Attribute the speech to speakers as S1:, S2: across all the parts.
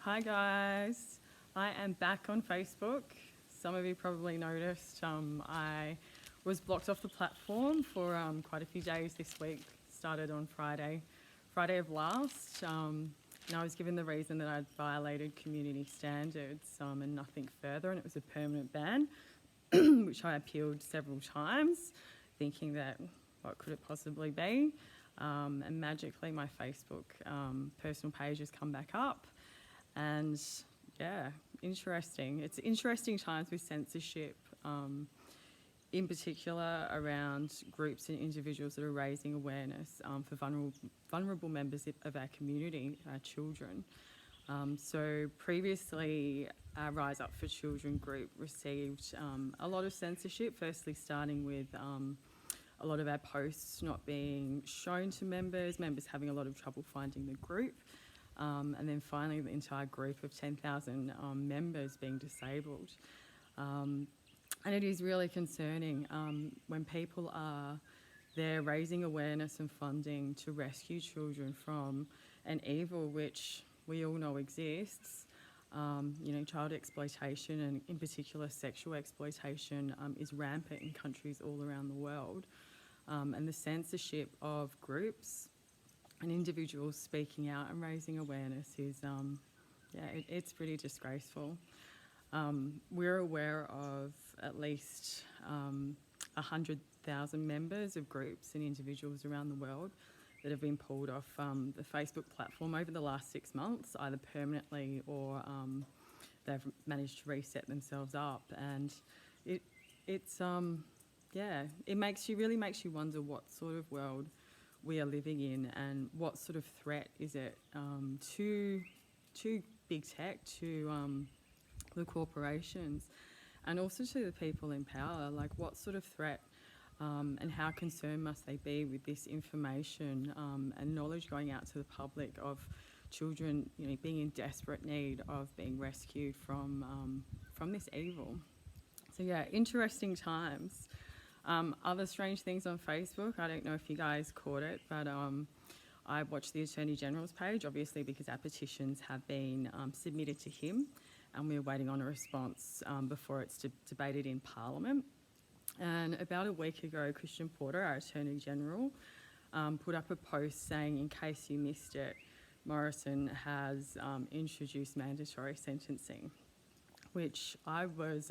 S1: Hi guys, I am back on Facebook. Some of you probably noticed I was blocked off the platform for quite a few days this week. Started on Friday of last, and I was given the reason that I'd violated community standards and nothing further, and it was a permanent ban, which I appealed several times, thinking that what could it possibly be? And magically my Facebook personal page has come back up. And yeah, interesting. It's interesting times with censorship, in particular around groups and individuals that are raising awareness for vulnerable members of our community, our children. So previously, our Rise Up for Children group received a lot of censorship, firstly starting with a lot of our posts not being shown to members having a lot of trouble finding the group. And then finally the entire group of 10,000 members being disabled. And it is really concerning when people are there raising awareness and funding to rescue children from an evil which we all know exists. Child exploitation and in particular sexual exploitation is rampant in countries all around the world. And the censorship of groups and individuals speaking out and raising awareness is, it's pretty disgraceful. We're aware of at least 100,000 members of groups and individuals around the world that have been pulled off the Facebook platform over the last 6 months, either permanently or they've managed to reset themselves up. And it really makes you wonder what sort of world we are living in and what sort of threat is it to big tech, to the corporations, and also to the people in power. Like, what sort of threat and how concerned must they be with this information and knowledge going out to the public of children, being in desperate need of being rescued from this evil. So yeah, interesting times. Other strange things on Facebook, I don't know if you guys caught it, but I watched the Attorney General's page, obviously because our petitions have been submitted to him and we're waiting on a response before it's debated in Parliament. And about a week ago, Christian Porter, our Attorney General, put up a post saying, in case you missed it, Morrison has introduced mandatory sentencing, which I was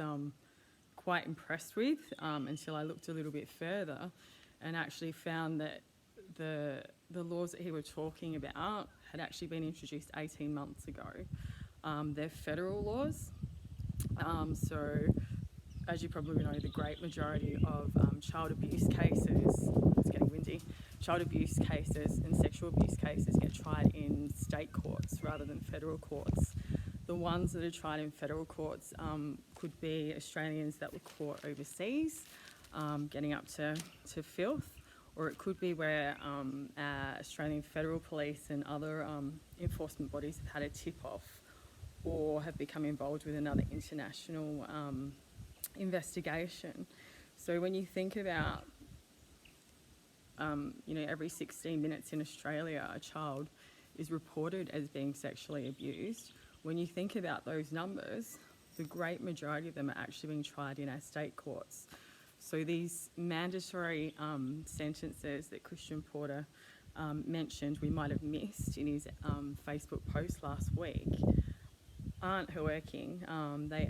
S1: quite impressed with until I looked a little bit further and actually found that the laws that he was talking about had actually been introduced 18 months ago. They're federal laws. So as you probably know, the great majority of child abuse cases, it's getting windy, child abuse cases and sexual abuse cases get tried in state courts rather than federal courts. The ones that are tried in federal courts could be Australians that were caught overseas, getting up to filth, or it could be where our Australian Federal Police and other enforcement bodies have had a tip-off or have become involved with another international investigation. So when you think about, every 16 minutes in Australia, a child is reported as being sexually abused. When you think about those numbers, the great majority of them are actually being tried in our state courts. So these mandatory sentences that Christian Porter mentioned we might have missed in his Facebook post last week aren't working. They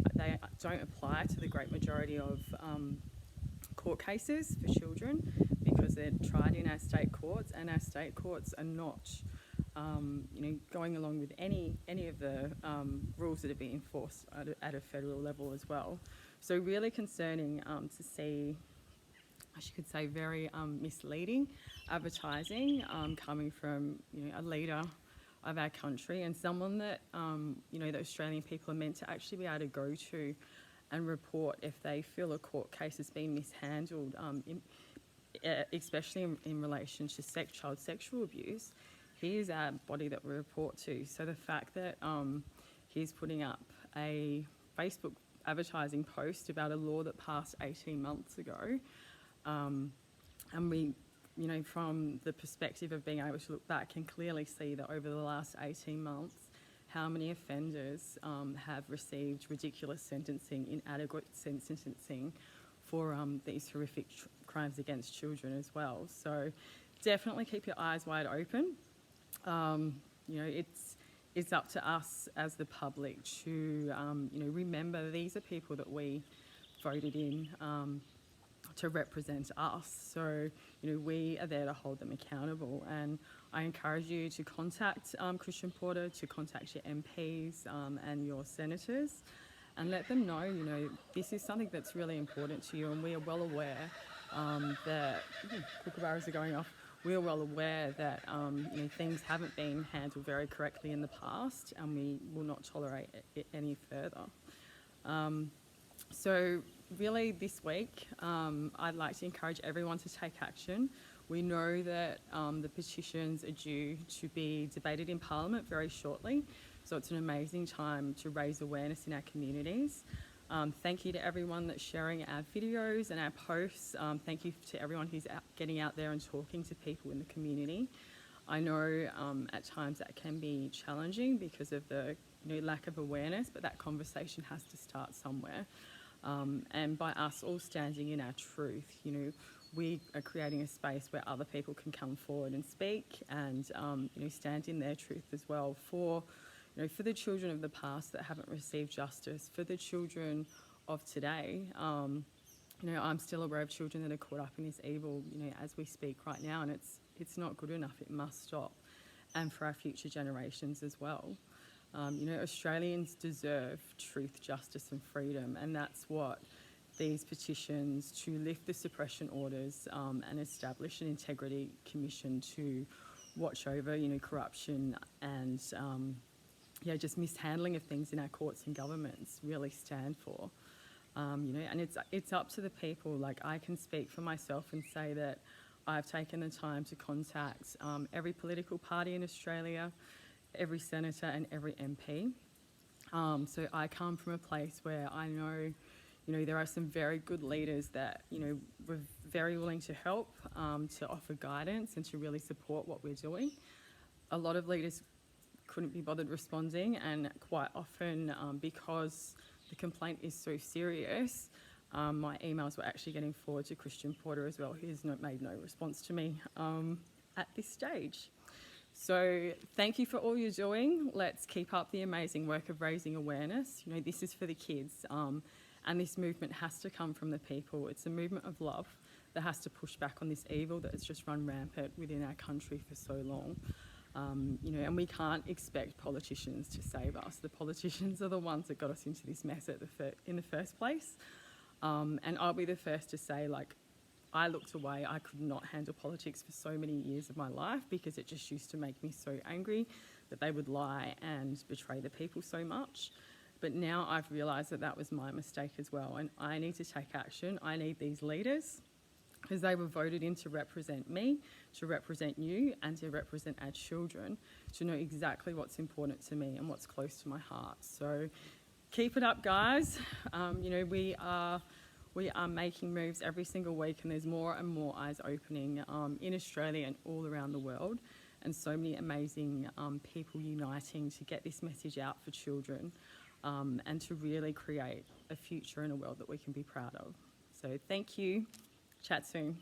S1: don't apply to the great majority of court cases for children because they're tried in our state courts, and our state courts are not going along with any of the rules that are being enforced at a federal level as well. So really concerning to see, I could say, very misleading advertising coming from a leader of our country and someone that the Australian people are meant to actually be able to go to and report if they feel a court case has been mishandled, especially in relation to child sexual abuse. He is our body that we report to. So the fact that he's putting up a Facebook advertising post about a law that passed 18 months ago, and we, from the perspective of being able to look back, can clearly see that over the last 18 months, how many offenders have received ridiculous sentencing, inadequate sentencing for these horrific crimes against children as well. So definitely keep your eyes wide open. You know, it's up to us as the public to, you know, remember these are people that we voted in to represent us. So, you know, we are there to hold them accountable. And I encourage you to contact Christian Porter, to contact your MPs and your senators, and let them know, you know, this is something that's really important to you, and we are well aware that kookaburras are going off. We are well aware that you know, things haven't been handled very correctly in the past, and we will not tolerate it any further. So really this week, I'd like to encourage everyone to take action. We know that the petitions are due to be debated in Parliament very shortly, so it's an amazing time to raise awareness in our communities. Thank you to everyone that's sharing our videos and our posts. Thank you to everyone who's getting out there and talking to people in the community. I know at times that can be challenging because of the, you know, lack of awareness, but that conversation has to start somewhere. And by us all standing in our truth, you know, we are creating a space where other people can come forward and speak and, you know, stand in their truth as well for, you know, for the children of the past that haven't received justice, for the children of today. You know, I'm still aware of children that are caught up in this evil, you know, as we speak right now, and it's not good enough. It must stop, and for our future generations as well. You know, Australians deserve truth, justice and freedom, and that's what these petitions to lift the suppression orders and establish an integrity commission to watch over, you know, corruption and yeah, just mishandling of things in our courts and governments really stand for. You know, and it's up to the people. Like, I can speak for myself and say that I've taken the time to contact every political party in Australia, every senator and every MP. So I come from a place where I know, you know, there are some very good leaders that, you know, were very willing to help, to offer guidance and to really support what we're doing. A lot of leaders couldn't be bothered responding, and quite often because the complaint is so serious, my emails were actually getting forwarded to Christian Porter as well, who's made no response to me at this stage. So thank you for all you're doing. Let's keep up the amazing work of raising awareness. You know, this is for the kids, and this movement has to come from the people. It's a movement of love that has to push back on this evil that has just run rampant within our country for so long. You know, and we can't expect politicians to save us. The politicians are the ones that got us into this mess in the first place. And I'll be the first to say, like, I looked away. I could not handle politics for so many years of my life because it just used to make me so angry that they would lie and betray the people so much. But now I've realised that that was my mistake as well, and I need to take action. I need these leaders, because they were voted in to represent me, to represent you, and to represent our children, to know exactly what's important to me and what's close to my heart. So keep it up, guys. You know, we are making moves every single week, and there's more and more eyes opening in Australia and all around the world, and so many amazing people uniting to get this message out for children, and to really create a future and a world that we can be proud of. So thank you. Chat soon.